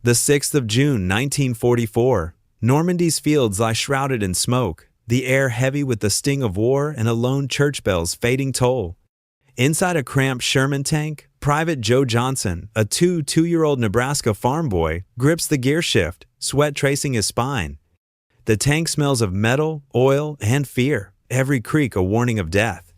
The 6th of June, 1944. Normandy's fields lie shrouded in smoke, the air heavy with the sting of war and a lone church bell's fading toll. Inside a cramped Sherman tank, Private Joe Johnson, a two-year-old Nebraska farm boy, grips the gear shift, sweat tracing his spine. The tank smells of metal, oil, and fear, every creak a warning of death.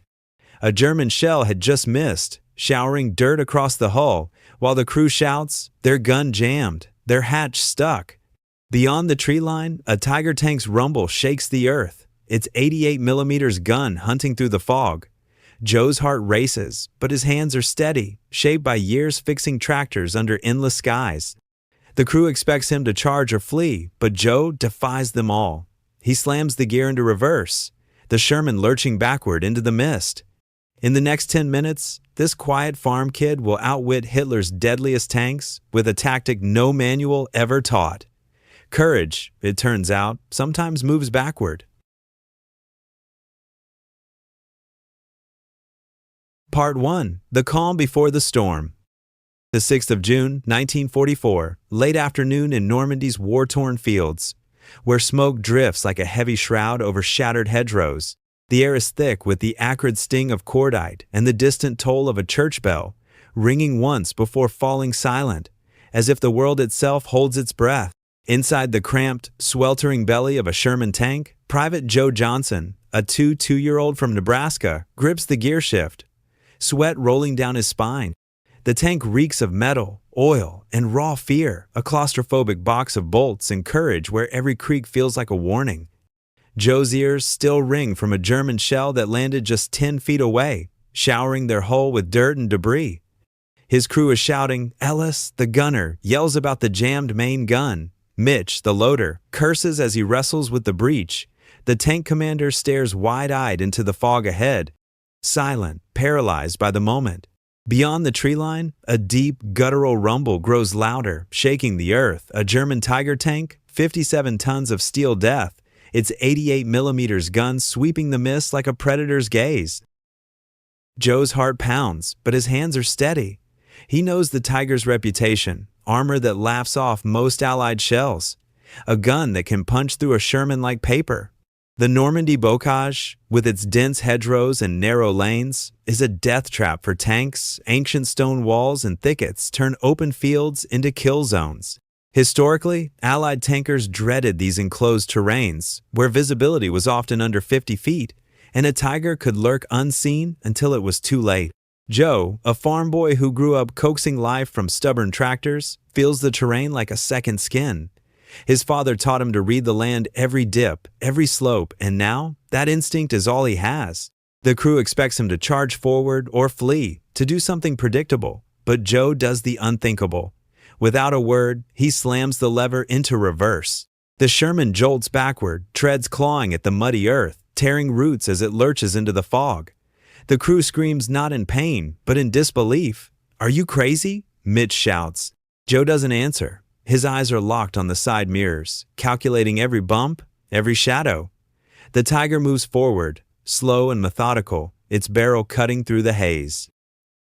A German shell had just missed, showering dirt across the hull, while the crew shouts, their gun jammed, their hatch stuck. Beyond the tree line, a Tiger tank's rumble shakes the earth, its 88mm gun hunting through the fog. Joe's heart races, but his hands are steady, shaped by years fixing tractors under endless skies. The crew expects him to charge or flee, but Joe defies them all. He slams the gear into reverse, the Sherman lurching backward into the mist. In the next 10 minutes, this quiet farm kid will outwit Hitler's deadliest tanks with a tactic no manual ever taught. Courage, it turns out, sometimes moves backward. Part 1. The Calm Before the Storm. The 6th of June, 1944, late afternoon in Normandy's war-torn fields, where smoke drifts like a heavy shroud over shattered hedgerows. The air is thick with the acrid sting of cordite and the distant toll of a church bell, ringing once before falling silent, as if the world itself holds its breath. Inside the cramped, sweltering belly of a Sherman tank, Private Joe Johnson, a two-year-old from Nebraska, grips the gear shift, sweat rolling down his spine. The tank reeks of metal, oil, and raw fear, a claustrophobic box of bolts and courage where every creak feels like a warning. Joe's ears still ring from a German shell that landed just 10 feet away, showering their hull with dirt and debris. His crew is shouting. Ellis, the gunner, yells about the jammed main gun. Mitch, the loader, curses as he wrestles with the breech. The tank commander stares wide-eyed into the fog ahead, silent, paralyzed by the moment. Beyond the tree line, a deep, guttural rumble grows louder, shaking the earth. A German Tiger tank, 57 tons of steel death, its 88mm gun sweeping the mist like a predator's gaze. Joe's heart pounds, but his hands are steady. He knows the Tiger's reputation, armor that laughs off most Allied shells, a gun that can punch through a Sherman like paper. The Normandy bocage, with its dense hedgerows and narrow lanes, is a death trap for tanks. Ancient stone walls and thickets turn open fields into kill zones. Historically, Allied tankers dreaded these enclosed terrains, where visibility was often under 50 feet, and a Tiger could lurk unseen until it was too late. Joe, a farm boy who grew up coaxing life from stubborn tractors, feels the terrain like a second skin. His father taught him to read the land every dip, every slope, and now that instinct is all he has. The crew expects him to charge forward or flee, to do something predictable, but Joe does the unthinkable. Without a word, he slams the lever into reverse. The Sherman jolts backward, treads clawing at the muddy earth, tearing roots as it lurches into the fog. The crew screams not in pain, but in disbelief. "Are you crazy?" Mitch shouts. Joe doesn't answer. His eyes are locked on the side mirrors, calculating every bump, every shadow. The Tiger moves forward, slow and methodical, its barrel cutting through the haze.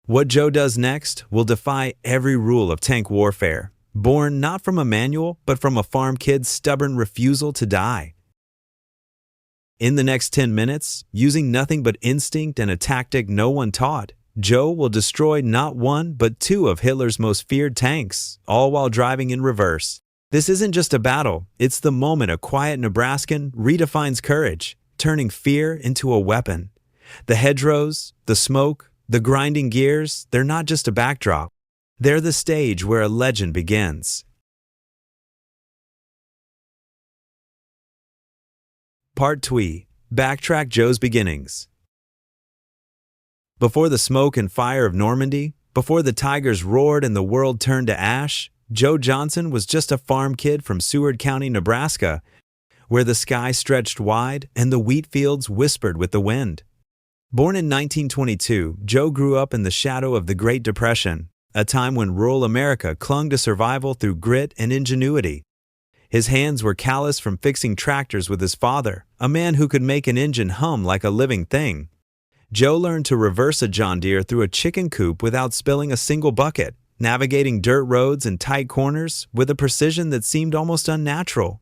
What Joe does next will defy every rule of tank warfare, born not from a manual, but from a farm kid's stubborn refusal to die. In the next 10 minutes, using nothing but instinct and a tactic no one taught, Joe will destroy not one but two of Hitler's most feared tanks, all while driving in reverse. This isn't just a battle, it's the moment a quiet Nebraskan redefines courage, turning fear into a weapon. The hedgerows, the smoke, the grinding gears, they're not just a backdrop. They're the stage where a legend begins. Part 2. Backtrack Joe's beginnings. Before the smoke and fire of Normandy, before the Tigers roared and the world turned to ash, Joe Johnson was just a farm kid from Seward County, Nebraska, where the sky stretched wide and the wheat fields whispered with the wind. Born in 1922, Joe grew up in the shadow of the Great Depression, a time when rural America clung to survival through grit and ingenuity. His hands were calloused from fixing tractors with his father, a man who could make an engine hum like a living thing. Joe learned to reverse a John Deere through a chicken coop without spilling a single bucket, navigating dirt roads and tight corners with a precision that seemed almost unnatural.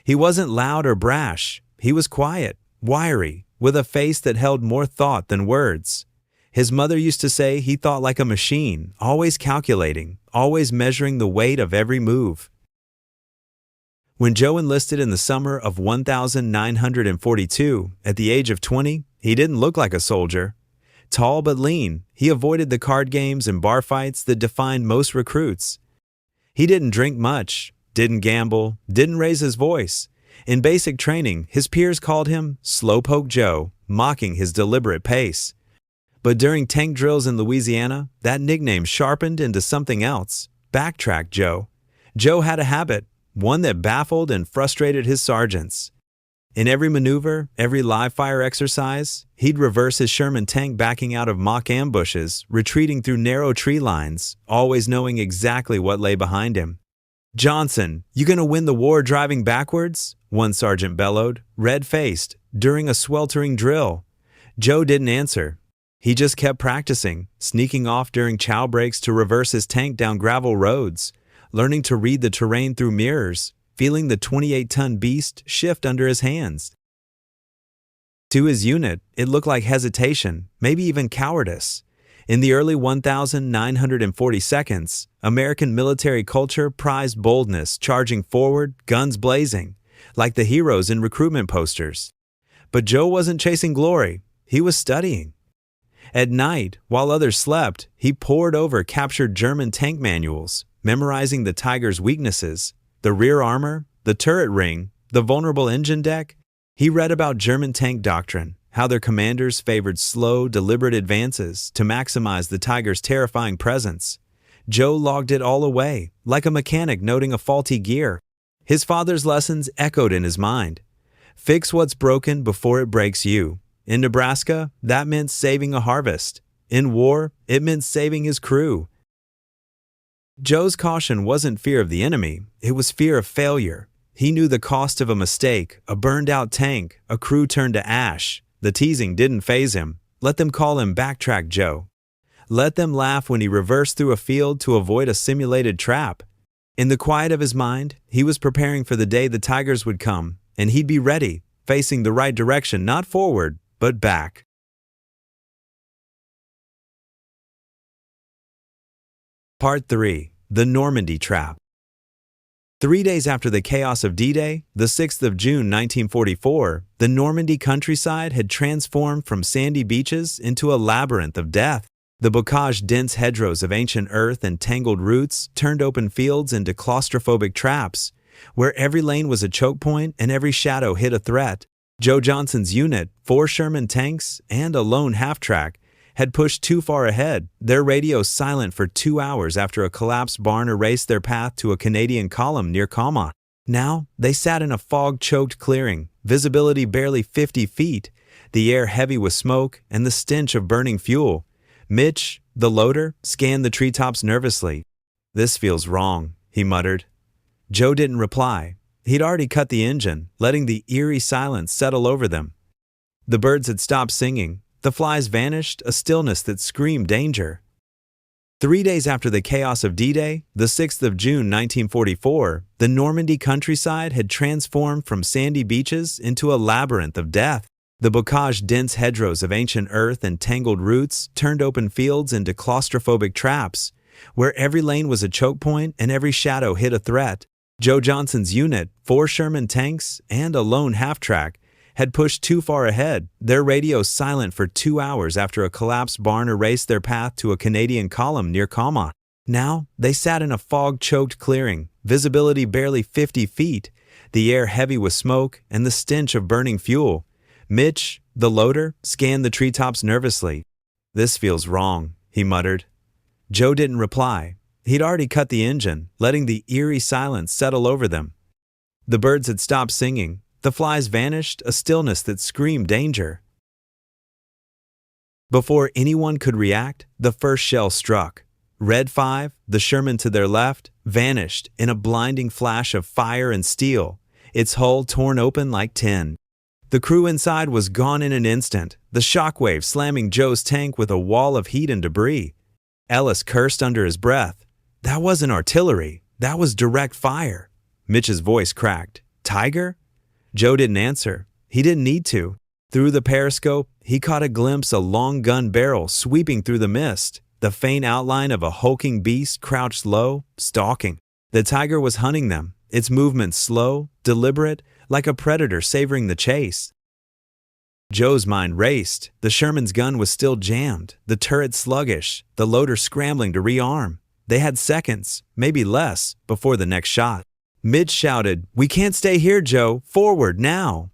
He wasn't loud or brash. He was quiet, wiry, with a face that held more thought than words. His mother used to say he thought like a machine, always calculating, always measuring the weight of every move. When Joe enlisted in the summer of 1942, at the age of 20, he didn't look like a soldier. Tall but lean, he avoided the card games and bar fights that defined most recruits. He didn't drink much, didn't gamble, didn't raise his voice. In basic training, his peers called him Slowpoke Joe, mocking his deliberate pace. But during tank drills in Louisiana, that nickname sharpened into something else, Backtrack Joe. Joe had a habit, one that baffled and frustrated his sergeants. In every maneuver, every live-fire exercise, he'd reverse his Sherman tank backing out of mock ambushes, retreating through narrow tree lines, always knowing exactly what lay behind him. "Johnson, you gonna win the war driving backwards?" one sergeant bellowed, red-faced, during a sweltering drill. Joe didn't answer. He just kept practicing, sneaking off during chow breaks to reverse his tank down gravel roads, learning to read the terrain through mirrors, feeling the 28-ton beast shift under his hands. To his unit, it looked like hesitation, maybe even cowardice. In the early 1942s, American military culture prized boldness, charging forward, guns blazing, like the heroes in recruitment posters. But Joe wasn't chasing glory, he was studying. At night, while others slept, he pored over captured German tank manuals, memorizing the Tiger's weaknesses, the rear armor, the turret ring, the vulnerable engine deck. He read about German tank doctrine, how their commanders favored slow, deliberate advances to maximize the Tiger's terrifying presence. Joe logged it all away, like a mechanic noting a faulty gear. His father's lessons echoed in his mind. Fix what's broken before it breaks you. In Nebraska, that meant saving a harvest. In war, it meant saving his crew. Joe's caution wasn't fear of the enemy, it was fear of failure. He knew the cost of a mistake, a burned-out tank, a crew turned to ash. The teasing didn't faze him. Let them call him Backtrack Joe. Let them laugh when he reversed through a field to avoid a simulated trap. In the quiet of his mind, he was preparing for the day the Tigers would come, and he'd be ready, facing the right direction, not forward, but back. Part 3. The Normandy Trap. 3 days after the chaos of D-Day, the 6th of June 1944, the Normandy countryside had transformed from sandy beaches into a labyrinth of death. The bocage dense hedgerows of ancient earth and tangled roots turned open fields into claustrophobic traps, where every lane was a choke point and every shadow hid a threat. Joe Johnson's unit, 4 Sherman tanks, and a lone half-track, had pushed too far ahead, their radios silent for 2 hours after a collapsed barn erased their path to a Canadian column near Calma. Now, they sat in a fog-choked clearing, visibility barely 50 feet, the air heavy with smoke and the stench of burning fuel. Mitch, the loader, scanned the treetops nervously. "This feels wrong," he muttered. Joe didn't reply. He'd already cut the engine, letting the eerie silence settle over them. The birds had stopped singing. The flies vanished, a stillness that screamed danger. 3 days after the chaos of D-Day, the 6th of June 1944, the Normandy countryside had transformed from sandy beaches into a labyrinth of death. The bocage dense hedgerows of ancient earth and tangled roots turned open fields into claustrophobic traps, where every lane was a choke point and every shadow hid a threat. Joe Johnson's unit, 4 Sherman tanks, and a lone half-track, had pushed too far ahead, their radios silent for 2 hours after a collapsed barn erased their path to a Canadian column near Calma. Now, they sat in a fog-choked clearing, visibility barely 50 feet, the air heavy with smoke and the stench of burning fuel. Mitch, the loader, scanned the treetops nervously. "This feels wrong," he muttered. Joe didn't reply. He'd already cut the engine, letting the eerie silence settle over them. The birds had stopped singing. The flies vanished, a stillness that screamed danger. Before anyone could react, the first shell struck. Red 5, the Sherman to their left, vanished in a blinding flash of fire and steel, its hull torn open like tin. The crew inside was gone in an instant, the shockwave slamming Joe's tank with a wall of heat and debris. Ellis cursed under his breath. That wasn't artillery. That was direct fire. Mitch's voice cracked. Tiger? Joe didn't answer. He didn't need to. Through the periscope, he caught a glimpse of a long gun barrel sweeping through the mist, the faint outline of a hulking beast crouched low, stalking. The tiger was hunting them, its movements slow, deliberate, like a predator savoring the chase. Joe's mind raced. The Sherman's gun was still jammed, the turret sluggish, the loader scrambling to rearm. They had seconds, maybe less, before the next shot. Mitch shouted, "We can't stay here, Joe! Forward, now!"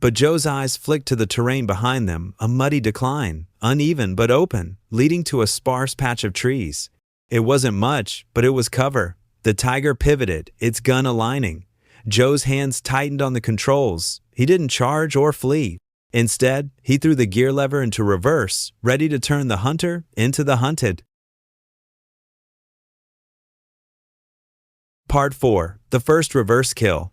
But Joe's eyes flicked to the terrain behind them, a muddy decline, uneven but open, leading to a sparse patch of trees. It wasn't much, but it was cover. The tiger pivoted, its gun aligning. Joe's hands tightened on the controls. He didn't charge or flee. Instead, he threw the gear lever into reverse, ready to turn the hunter into the hunted. Part 4. The first reverse kill.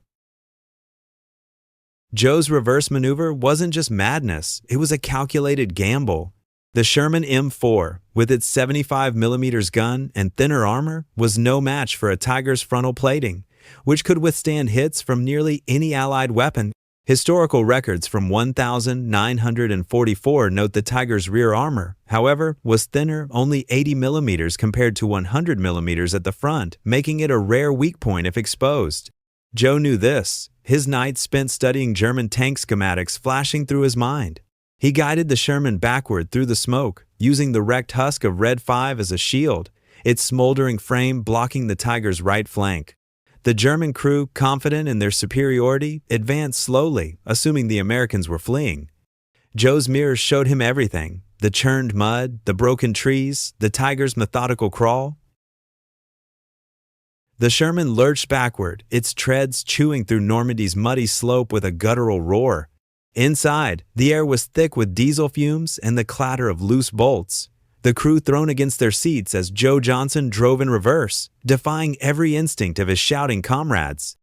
Joe's reverse maneuver wasn't just madness, it was a calculated gamble. The Sherman M4, with its 75mm gun and thinner armor, was no match for a Tiger's frontal plating, which could withstand hits from nearly any Allied weapon. Historical records from 1944 note the Tiger's rear armor, however, was thinner, only 80mm compared to 100mm at the front, making it a rare weak point if exposed. Joe knew this, his nights spent studying German tank schematics flashing through his mind. He guided the Sherman backward through the smoke, using the wrecked husk of Red 5 as a shield, its smoldering frame blocking the Tiger's right flank. The German crew, confident in their superiority, advanced slowly, assuming the Americans were fleeing. Joe's mirrors showed him everything: the churned mud, the broken trees, the Tiger's methodical crawl. The Sherman lurched backward, its treads chewing through Normandy's muddy slope with a guttural roar. Inside, the air was thick with diesel fumes and the clatter of loose bolts. The crew thrown against their seats as Joe Johnson drove in reverse, defying every instinct of his shouting comrades.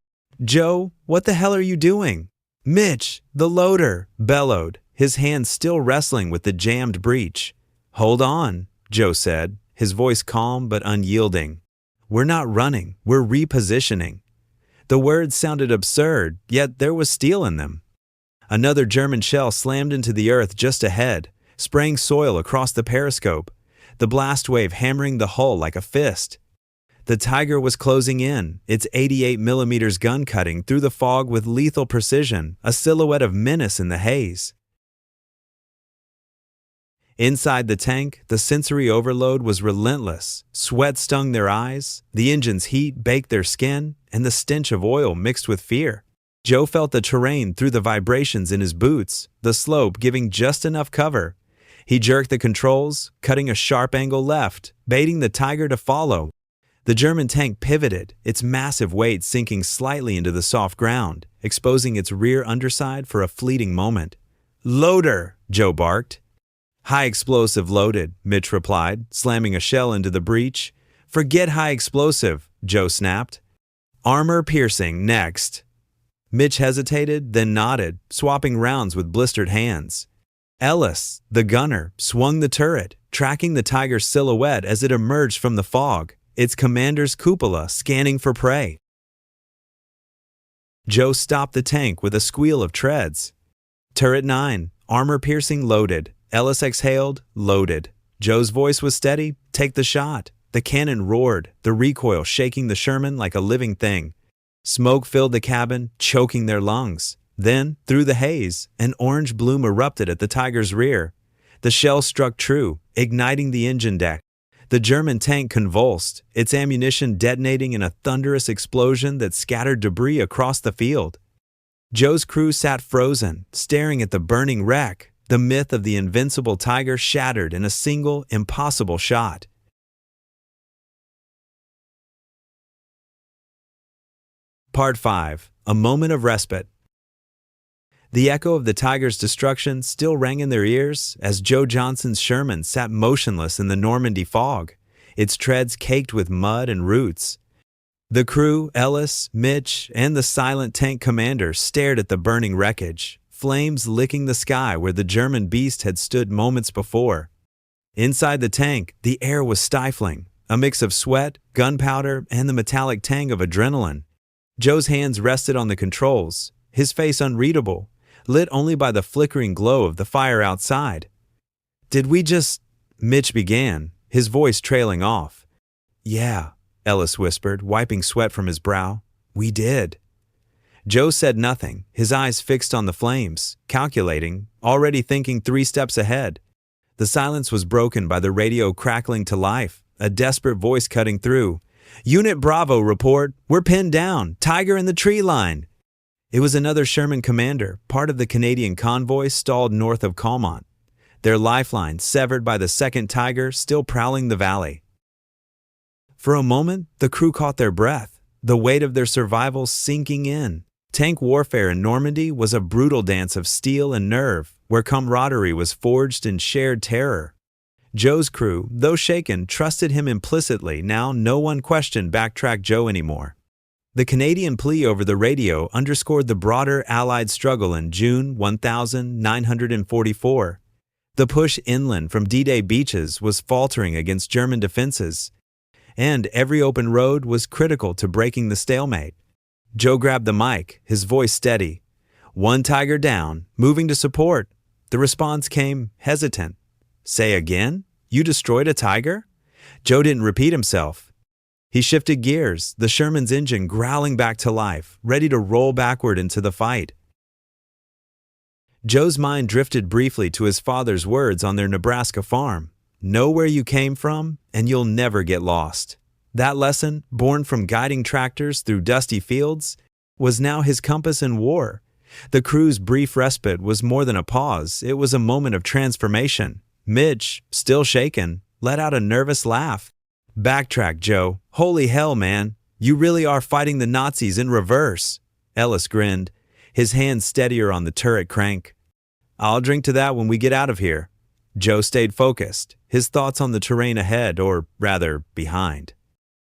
"Joe, what the hell are you doing?" "Mitch, the loader," bellowed, his hands still wrestling with the jammed breech. "Hold on," Joe said, his voice calm but unyielding. "We're not running, we're repositioning." The words sounded absurd, yet there was steel in them. Another German shell slammed into the earth just ahead, spraying soil across the periscope, the blast wave hammering the hull like a fist. The Tiger was closing in, its 88mm gun cutting through the fog with lethal precision, a silhouette of menace in the haze. Inside the tank, the sensory overload was relentless. Sweat stung their eyes, the engine's heat baked their skin, and the stench of oil mixed with fear. Joe felt the terrain through the vibrations in his boots, the slope giving just enough cover. He jerked the controls, cutting a sharp angle left, baiting the Tiger to follow. The German tank pivoted, its massive weight sinking slightly into the soft ground, exposing its rear underside for a fleeting moment. "Loader!" Joe barked. "High explosive loaded," Mitch replied, slamming a shell into the breech. "Forget high explosive," Joe snapped. "Armor piercing next." Mitch hesitated, then nodded, swapping rounds with blistered hands. Ellis, the gunner, swung the turret, tracking the Tiger's silhouette as it emerged from the fog, its commander's cupola scanning for prey. Joe stopped the tank with a squeal of treads. Turret 9, armor-piercing loaded. Ellis exhaled, loaded. Joe's voice was steady, "Take the shot." The cannon roared, the recoil shaking the Sherman like a living thing. Smoke filled the cabin, choking their lungs. Then, through the haze, an orange bloom erupted at the Tiger's rear. The shell struck true, igniting the engine deck. The German tank convulsed, its ammunition detonating in a thunderous explosion that scattered debris across the field. Joe's crew sat frozen, staring at the burning wreck, the myth of the invincible Tiger shattered in a single, impossible shot. Part 5. A moment of respite. The echo of the Tiger's destruction still rang in their ears as Joe Johnson's Sherman sat motionless in the Normandy fog, its treads caked with mud and roots. The crew, Ellis, Mitch, and the silent tank commander stared at the burning wreckage, flames licking the sky where the German beast had stood moments before. Inside the tank, the air was stifling, a mix of sweat, gunpowder, and the metallic tang of adrenaline. Joe's hands rested on the controls, his face unreadable, lit only by the flickering glow of the fire outside. "Did we just—" Mitch began, his voice trailing off. "Yeah," Ellis whispered, wiping sweat from his brow. "We did." Joe said nothing, his eyes fixed on the flames, calculating, already thinking 3 steps ahead. The silence was broken by the radio crackling to life, a desperate voice cutting through. "Unit Bravo report. We're pinned down. Tiger in the tree line." It was another Sherman commander, part of the Canadian convoy stalled north of Calmont, their lifeline severed by the second Tiger still prowling the valley. For a moment, the crew caught their breath, the weight of their survival sinking in. Tank warfare in Normandy was a brutal dance of steel and nerve, where camaraderie was forged in shared terror. Joe's crew, though shaken, trusted him implicitly. Now no one questioned Backtrack Joe anymore. The Canadian plea over the radio underscored the broader Allied struggle in June 1944. The push inland from D-Day beaches was faltering against German defenses, and every open road was critical to breaking the stalemate. Joe grabbed the mic, his voice steady. "One Tiger down, moving to support." The response came hesitant. "Say again? You destroyed a Tiger?" Joe didn't repeat himself. He shifted gears, the Sherman's engine growling back to life, ready to roll backward into the fight. Joe's mind drifted briefly to his father's words on their Nebraska farm. "Know where you came from, and you'll never get lost." That lesson, born from guiding tractors through dusty fields, was now his compass in war. The crew's brief respite was more than a pause, it was a moment of transformation. Mitch, still shaken, let out a nervous laugh. "Backtrack, Joe. Holy hell, man. You really are fighting the Nazis in reverse." Ellis grinned, his hand steadier on the turret crank. "I'll drink to that when we get out of here." Joe stayed focused, his thoughts on the terrain ahead, or rather, behind.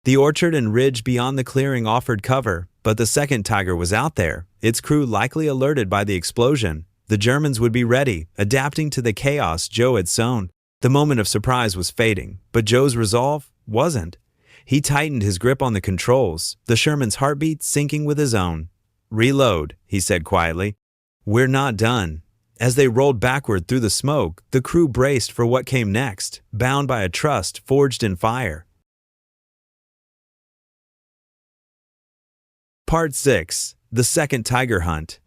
The orchard and ridge beyond the clearing offered cover, but the second Tiger was out there, its crew likely alerted by the explosion. The Germans would be ready, adapting to the chaos Joe had sown. The moment of surprise was fading, but Joe's resolve wasn't. He tightened his grip on the controls, the Sherman's heartbeat syncing with his own. "Reload," he said quietly. "We're not done." As they rolled backward through the smoke, the crew braced for what came next, bound by a trust forged in fire. Part 6. The Second Tiger Hunt.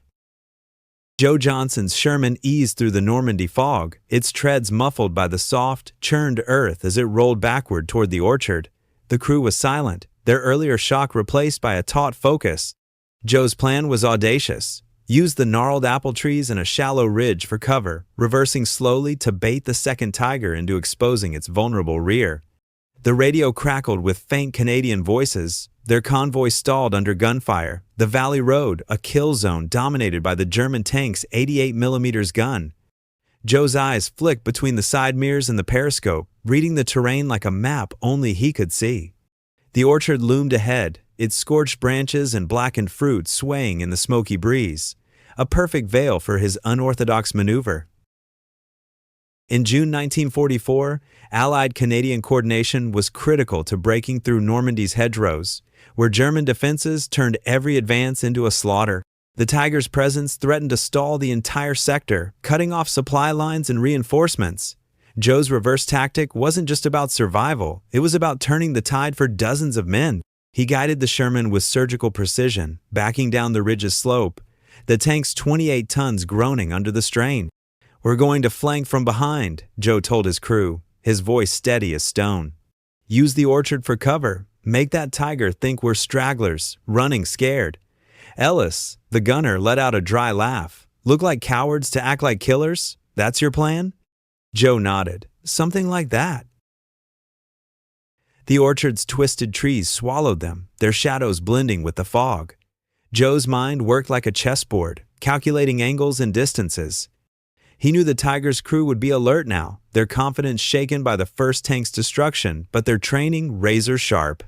Joe Johnson's Sherman eased through the Normandy fog, its treads muffled by the soft, churned earth as it rolled backward toward the orchard. The crew was silent, their earlier shock replaced by a taut focus. Joe's plan was audacious. Use the gnarled apple trees and a shallow ridge for cover, reversing slowly to bait the second Tiger into exposing its vulnerable rear. The radio crackled with faint Canadian voices. Their convoy stalled under gunfire. The valley road, a kill zone dominated by the German tank's 88mm gun. Joe's eyes flicked between the side mirrors and the periscope, reading the terrain like a map only he could see. The orchard loomed ahead, its scorched branches and blackened fruit swaying in the smoky breeze, a perfect veil for his unorthodox maneuver. In June 1944, Allied-Canadian coordination was critical to breaking through Normandy's hedgerows, where German defenses turned every advance into a slaughter. The Tiger's presence threatened to stall the entire sector, cutting off supply lines and reinforcements. Joe's reverse tactic wasn't just about survival, it was about turning the tide for dozens of men. He guided the Sherman with surgical precision, backing down the ridge's slope, the tank's 28 tons groaning under the strain. "We're going to flank from behind," Joe told his crew, his voice steady as stone. "Use the orchard for cover. Make that Tiger think we're stragglers, running scared." Ellis, the gunner, let out a dry laugh. "Look like cowards to act like killers? That's your plan?" Joe nodded. "Something like that." The orchard's twisted trees swallowed them, their shadows blending with the fog. Joe's mind worked like a chessboard, calculating angles and distances. He knew the Tiger's crew would be alert now, their confidence shaken by the first tank's destruction, but their training razor-sharp.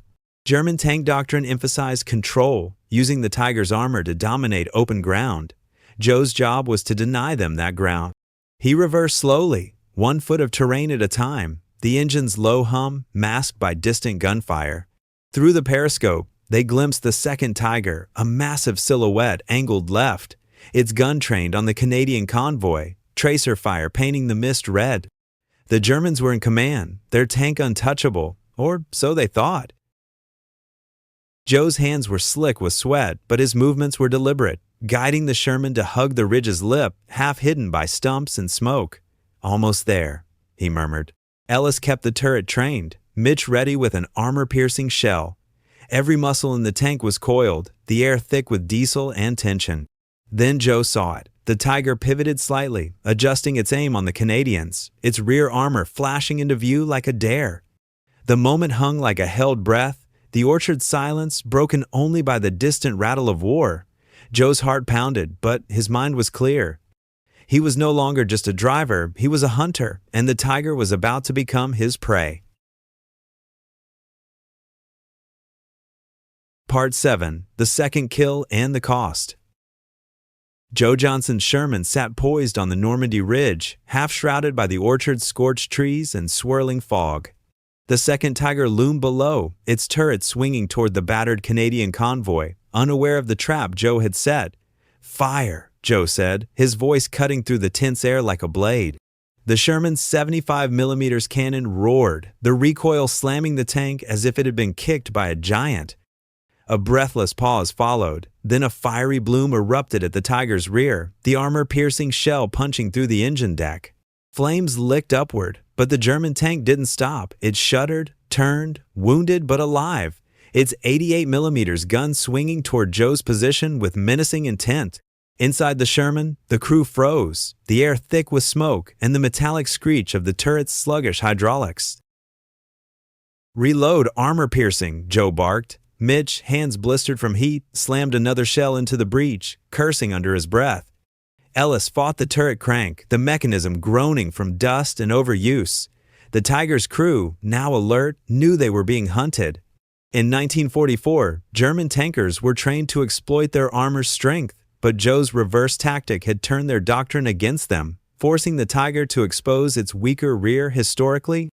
German tank doctrine emphasized control, using the Tiger's armor to dominate open ground. Joe's job was to deny them that ground. He reversed slowly, 1 foot of terrain at a time, the engine's low hum masked by distant gunfire. Through the periscope, they glimpsed the second Tiger, a massive silhouette angled left, its gun trained on the Canadian convoy, tracer fire painting the mist red. The Germans were in command, their tank untouchable, or so they thought. Joe's hands were slick with sweat, but his movements were deliberate, guiding the Sherman to hug the ridge's lip, half hidden by stumps and smoke. "Almost there," he murmured. Ellis kept the turret trained, Mitch ready with an armor-piercing shell. Every muscle in the tank was coiled, the air thick with diesel and tension. Then Joe saw it. The Tiger pivoted slightly, adjusting its aim on the Canadians, its rear armor flashing into view like a dare. The moment hung like a held breath, the orchard's silence broken only by the distant rattle of war. Joe's heart pounded, but his mind was clear. He was no longer just a driver, he was a hunter, and the Tiger was about to become his prey. Part 7. The Second Kill and the Cost. Joe Johnson's Sherman sat poised on the Normandy ridge, half shrouded by the orchard's scorched trees and swirling fog. The second Tiger loomed below, its turret swinging toward the battered Canadian convoy, unaware of the trap Joe had set. "Fire," Joe said, his voice cutting through the tense air like a blade. The Sherman's 75mm cannon roared, the recoil slamming the tank as if it had been kicked by a giant. A breathless pause followed, then a fiery bloom erupted at the Tiger's rear, the armor-piercing shell punching through the engine deck. Flames licked upward, but the German tank didn't stop. It shuddered, turned, wounded but alive, its 88mm gun swinging toward Joe's position with menacing intent. Inside the Sherman, the crew froze, the air thick with smoke and the metallic screech of the turret's sluggish hydraulics. "Reload armor-piercing," Joe barked. Mitch, hands blistered from heat, slammed another shell into the breech, cursing under his breath. Ellis fought the turret crank, the mechanism groaning from dust and overuse. The Tiger's crew, now alert, knew they were being hunted. In 1944, German tankers were trained to exploit their armor's strength, but Joe's reverse tactic had turned their doctrine against them, forcing the Tiger to expose its weaker rear historically.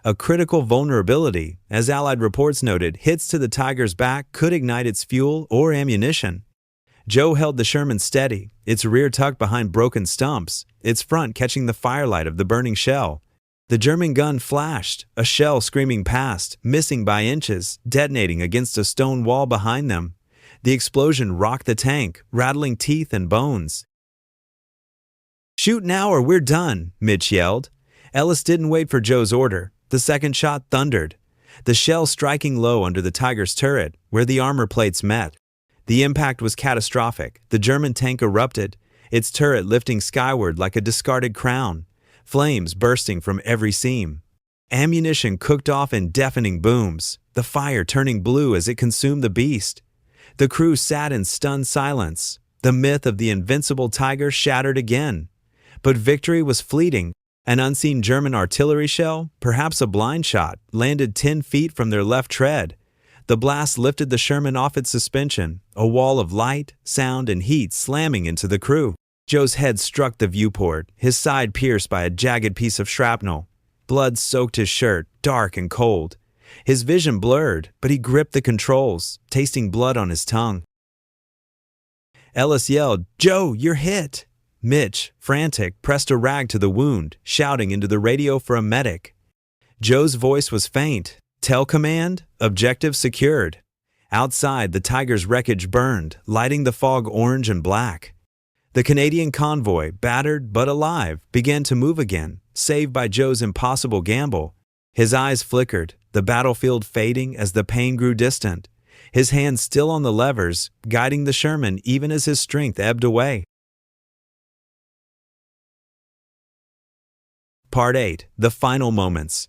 A critical vulnerability, as Allied reports noted, hits to the Tiger's back could ignite its fuel or ammunition. Joe held the Sherman steady, its rear tucked behind broken stumps, its front catching the firelight of the burning shell. The German gun flashed, a shell screaming past, missing by inches, detonating against a stone wall behind them. The explosion rocked the tank, rattling teeth and bones. "Shoot now or we're done," Mitch yelled. Ellis didn't wait for Joe's order. The second shot thundered, the shell striking low under the Tiger's turret, where the armor plates met. The impact was catastrophic. The German tank erupted, its turret lifting skyward like a discarded crown, flames bursting from every seam. Ammunition cooked off in deafening booms, the fire turning blue as it consumed the beast. The crew sat in stunned silence. The myth of the invincible Tiger shattered again. But victory was fleeting. An unseen German artillery shell, perhaps a blind shot, landed 10 feet from their left tread. The blast lifted the Sherman off its suspension, a wall of light, sound, and heat slamming into the crew. Joe's head struck the viewport, his side pierced by a jagged piece of shrapnel. Blood soaked his shirt, dark and cold. His vision blurred, but he gripped the controls, tasting blood on his tongue. Ellis yelled, "Joe, you're hit!" Mitch, frantic, pressed a rag to the wound, shouting into the radio for a medic. Joe's voice was faint. "Tell command, objective secured." Outside, the Tiger's wreckage burned, lighting the fog orange and black. The Canadian convoy, battered but alive, began to move again, saved by Joe's impossible gamble. His eyes flickered, the battlefield fading as the pain grew distant, his hands still on the levers, guiding the Sherman even as his strength ebbed away. Part 8. The Final Moments.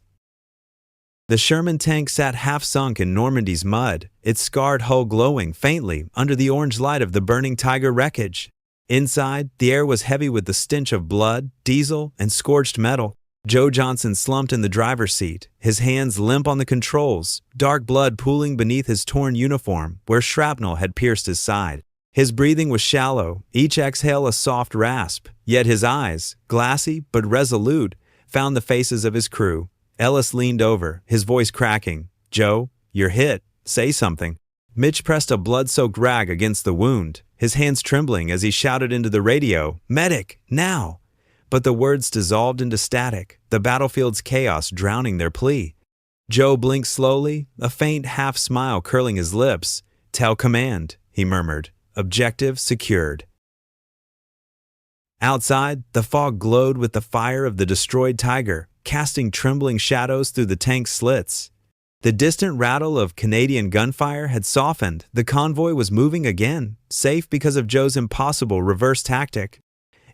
The Sherman tank sat half-sunk in Normandy's mud, its scarred hull glowing faintly under the orange light of the burning Tiger wreckage. Inside, the air was heavy with the stench of blood, diesel, and scorched metal. Joe Johnson slumped in the driver's seat, his hands limp on the controls, dark blood pooling beneath his torn uniform where shrapnel had pierced his side. His breathing was shallow, each exhale a soft rasp, yet his eyes, glassy but resolute, found the faces of his crew. Ellis leaned over, his voice cracking. "Joe, you're hit. Say something." Mitch pressed a blood-soaked rag against the wound, his hands trembling as he shouted into the radio, "Medic, now!" But the words dissolved into static, the battlefield's chaos drowning their plea. Joe blinked slowly, a faint half-smile curling his lips. "Tell command," he murmured. "Objective secured." Outside, the fog glowed with the fire of the destroyed Tiger, casting trembling shadows through the tank's slits. The distant rattle of Canadian gunfire had softened. The convoy was moving again, safe because of Joe's impossible reverse tactic.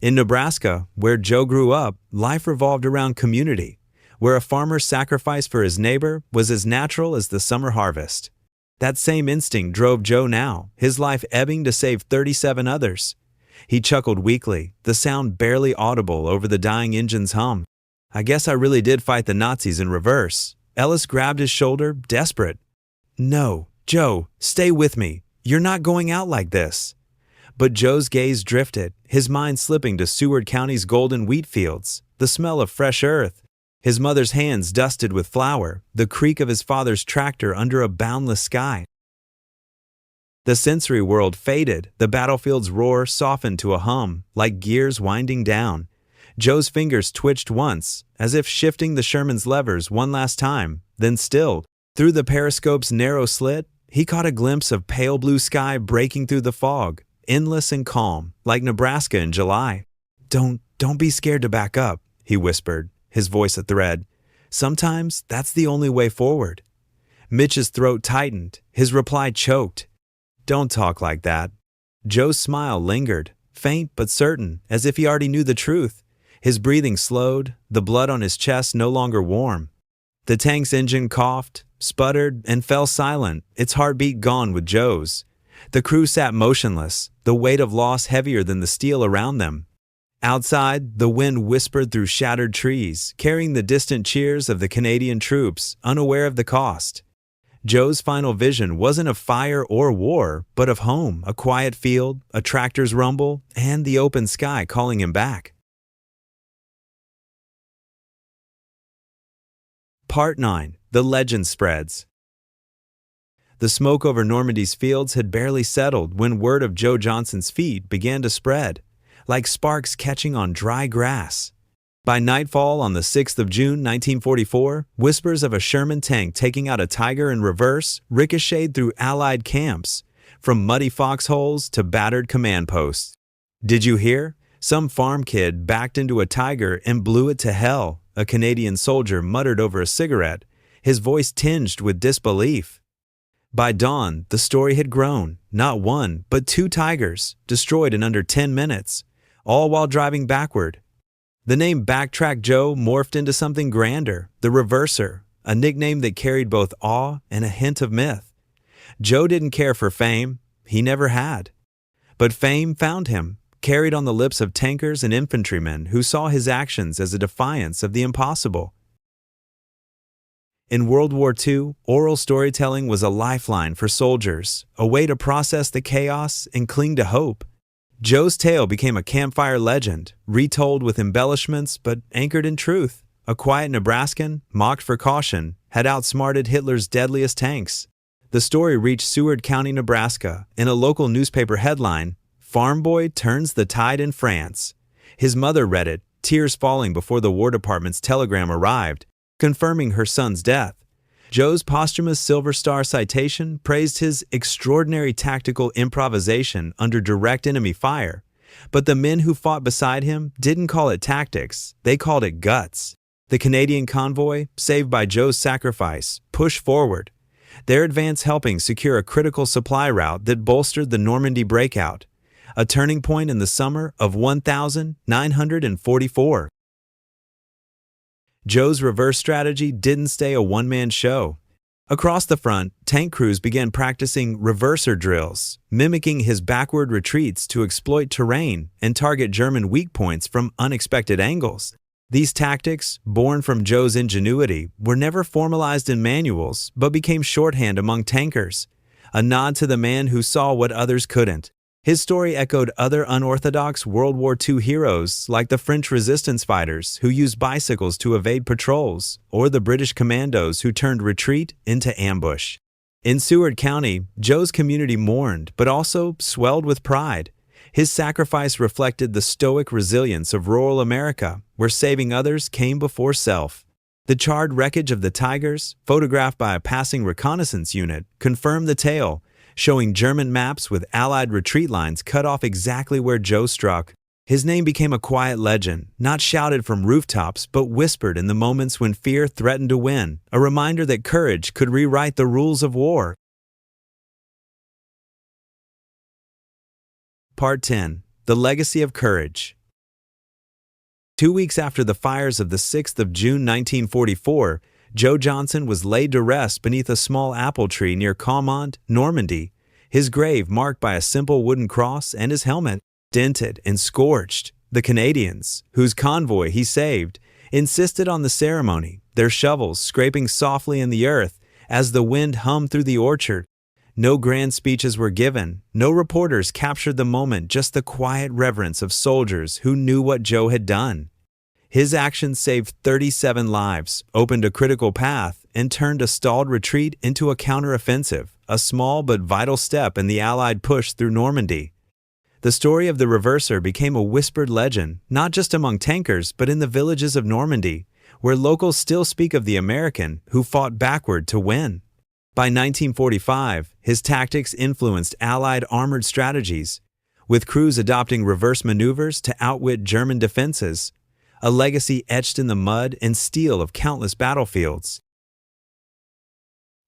In Nebraska, where Joe grew up, life revolved around community, where a farmer's sacrifice for his neighbor was as natural as the summer harvest. That same instinct drove Joe now, his life ebbing to save 37 others. He chuckled weakly, the sound barely audible over the dying engine's hum. "I guess I really did fight the Nazis in reverse." Ellis grabbed his shoulder, desperate. "No, Joe, stay with me. You're not going out like this." But Joe's gaze drifted, his mind slipping to Seward County's golden wheat fields, the smell of fresh earth, his mother's hands dusted with flour, the creak of his father's tractor under a boundless sky. The sensory world faded, the battlefield's roar softened to a hum, like gears winding down. Joe's fingers twitched once, as if shifting the Sherman's levers one last time, then stilled. Through the periscope's narrow slit, he caught a glimpse of pale blue sky breaking through the fog, endless and calm, like Nebraska in July. Don't be scared to back up," he whispered, his voice a thread. "Sometimes that's the only way forward." Mitch's throat tightened, his reply choked. "Don't talk like that." Joe's smile lingered, faint but certain, as if he already knew the truth. His breathing slowed, the blood on his chest no longer warm. The tank's engine coughed, sputtered, and fell silent, its heartbeat gone with Joe's. The crew sat motionless, the weight of loss heavier than the steel around them. Outside, the wind whispered through shattered trees, carrying the distant cheers of the Canadian troops, unaware of the cost. Joe's final vision wasn't of fire or war, but of home, a quiet field, a tractor's rumble, and the open sky calling him back. Part 9. The Legend Spreads. The smoke over Normandy's fields had barely settled when word of Joe Johnston's feat began to spread, like sparks catching on dry grass. By nightfall on the 6th of June 1944, whispers of a Sherman tank taking out a Tiger in reverse ricocheted through Allied camps, from muddy foxholes to battered command posts. "Did you hear? Some farm kid backed into a Tiger and blew it to hell," a Canadian soldier muttered over a cigarette, his voice tinged with disbelief. By dawn, the story had grown, not one, but 2 Tigers, destroyed in under 10 minutes, all while driving backward. The name Backtrack Joe morphed into something grander, the Reverser, a nickname that carried both awe and a hint of myth. Joe didn't care for fame, he never had. But fame found him, carried on the lips of tankers and infantrymen who saw his actions as a defiance of the impossible. In World War II, oral storytelling was a lifeline for soldiers, a way to process the chaos and cling to hope. Joe's tale became a campfire legend, retold with embellishments but anchored in truth. A quiet Nebraskan, mocked for caution, had outsmarted Hitler's deadliest tanks. The story reached Seward County, Nebraska, in a local newspaper headline, "Farm Boy Turns the Tide in France." His mother read it, tears falling before the War Department's telegram arrived, confirming her son's death. Joe's posthumous Silver Star citation praised his extraordinary tactical improvisation under direct enemy fire, but the men who fought beside him didn't call it tactics, they called it guts. The Canadian convoy, saved by Joe's sacrifice, pushed forward, their advance helping secure a critical supply route that bolstered the Normandy breakout, a turning point in the summer of 1944. Joe's reverse strategy didn't stay a one-man show. Across the front, tank crews began practicing reverser drills, mimicking his backward retreats to exploit terrain and target German weak points from unexpected angles. These tactics, born from Joe's ingenuity, were never formalized in manuals but became shorthand among tankers, a nod to the man who saw what others couldn't. His story echoed other unorthodox World War II heroes like the French resistance fighters who used bicycles to evade patrols, or the British commandos who turned retreat into ambush. In Seward County, Joe's community mourned but also swelled with pride. His sacrifice reflected the stoic resilience of rural America, where saving others came before self. The charred wreckage of the Tigers, photographed by a passing reconnaissance unit, confirmed the tale, showing German maps with Allied retreat lines cut off exactly where Joe struck. His name became a quiet legend, not shouted from rooftops but whispered in the moments when fear threatened to win, a reminder that courage could rewrite the rules of war. Part 10. The Legacy of Courage. 2 weeks after the fires of the 6th of June 1944, Joe Johnson was laid to rest beneath a small apple tree near Caumont, Normandy, his grave marked by a simple wooden cross and his helmet, dented and scorched. The Canadians, whose convoy he saved, insisted on the ceremony, their shovels scraping softly in the earth as the wind hummed through the orchard. No grand speeches were given, no reporters captured the moment, just the quiet reverence of soldiers who knew what Joe had done. His actions saved 37 lives, opened a critical path, and turned a stalled retreat into a counteroffensive, a small but vital step in the Allied push through Normandy. The story of the reverser became a whispered legend, not just among tankers but in the villages of Normandy, where locals still speak of the American who fought backward to win. By 1945, his tactics influenced Allied armored strategies, with crews adopting reverse maneuvers to outwit German defenses, a legacy etched in the mud and steel of countless battlefields.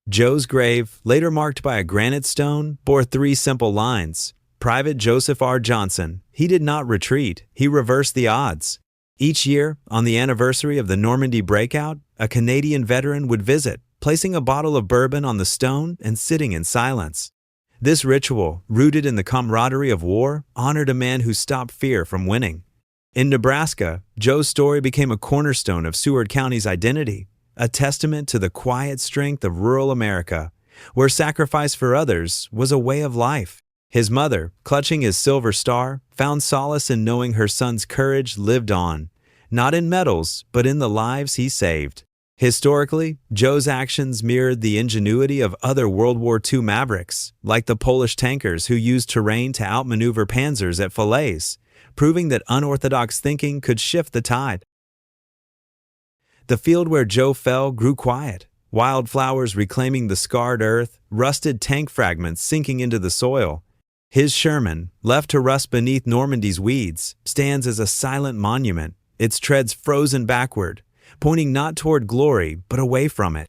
Joe's grave, later marked by a granite stone, bore 3 simple lines. Private Joseph R. Johnson, he did not retreat, he reversed the odds. Each year, on the anniversary of the Normandy breakout, a Canadian veteran would visit, placing a bottle of bourbon on the stone and sitting in silence. This ritual, rooted in the camaraderie of war, honored a man who stopped fear from winning. In Nebraska, Joe's story became a cornerstone of Seward County's identity, a testament to the quiet strength of rural America, where sacrifice for others was a way of life. His mother, clutching his silver star, found solace in knowing her son's courage lived on, not in medals, but in the lives he saved. Historically, Joe's actions mirrored the ingenuity of other World War II mavericks, like the Polish tankers who used terrain to outmaneuver panzers at Falaise, proving that unorthodox thinking could shift the tide. The field where Joe fell grew quiet, wildflowers reclaiming the scarred earth, rusted tank fragments sinking into the soil. His Sherman, left to rust beneath Normandy's weeds, stands as a silent monument, its treads frozen backward, pointing not toward glory but away from it.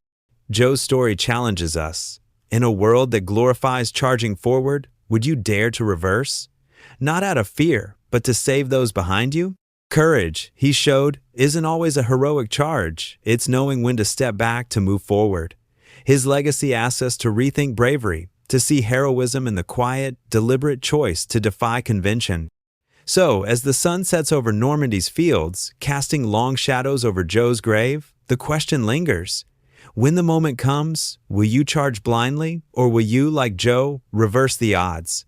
Joe's story challenges us. In a world that glorifies charging forward, would you dare to reverse? Not out of fear, but to save those behind you? Courage, he showed, isn't always a heroic charge. It's knowing when to step back to move forward. His legacy asks us to rethink bravery, to see heroism in the quiet, deliberate choice to defy convention. So, as the sun sets over Normandy's fields, casting long shadows over Joe's grave, the question lingers. When the moment comes, will you charge blindly, or will you, like Joe, reverse the odds?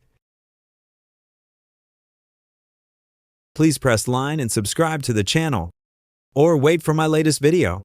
Please press like and subscribe to the channel, or wait for my latest video.